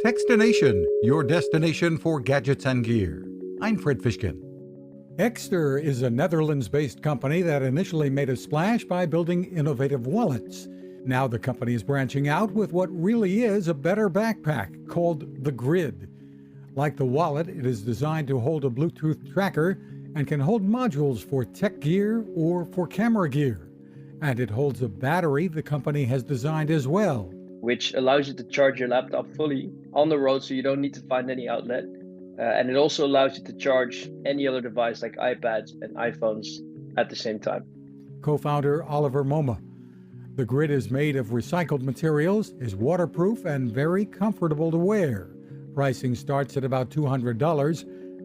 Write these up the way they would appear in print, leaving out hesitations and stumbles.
Techstination, your destination for gadgets and gear. I'm Fred Fishkin. Ekster is a Netherlands-based company that initially made a splash by building innovative wallets. Now the company is branching out with what really is a better backpack called the GRID. Like the wallet, it is designed to hold a Bluetooth tracker and can hold modules for tech gear or for camera gear. And it holds a battery the company has designed as well, which allows you to charge your laptop fully on the road so you don't need to find any outlet. And it also allows you to charge any other device like iPads and iPhones at the same time. Co-founder Oliver Moma. The GRID is made of recycled materials, is waterproof, and very comfortable to wear. Pricing starts at about $200.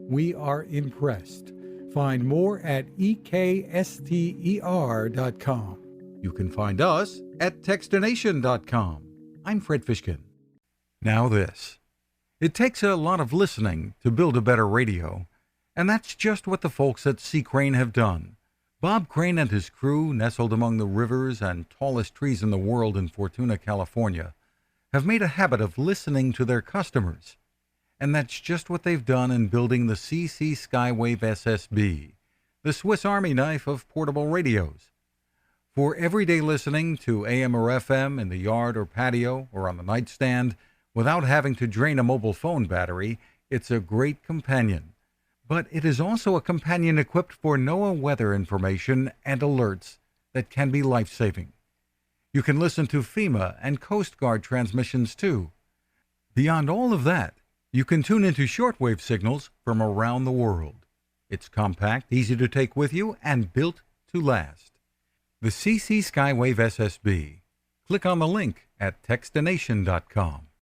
We are impressed. Find more at ekster.com. You can find us at Techstination.com. I'm Fred Fishkin. Now this. It takes a lot of listening to build a better radio, and that's just what the folks at C. Crane have done. Bob Crane and his crew, nestled among the rivers and tallest trees in the world in Fortuna, California, have made a habit of listening to their customers. And that's just what they've done in building the CC Skywave SSB, the Swiss Army knife of portable radios. For everyday listening to AM or FM in the yard or patio or on the nightstand without having to drain a mobile phone battery, it's a great companion. But it is also a companion equipped for NOAA weather information and alerts that can be life-saving. You can listen to FEMA and Coast Guard transmissions too. Beyond all of that, you can tune into shortwave signals from around the world. It's compact, easy to take with you, and built to last. The CC Skywave SSB. Click on the link at Techstination.com.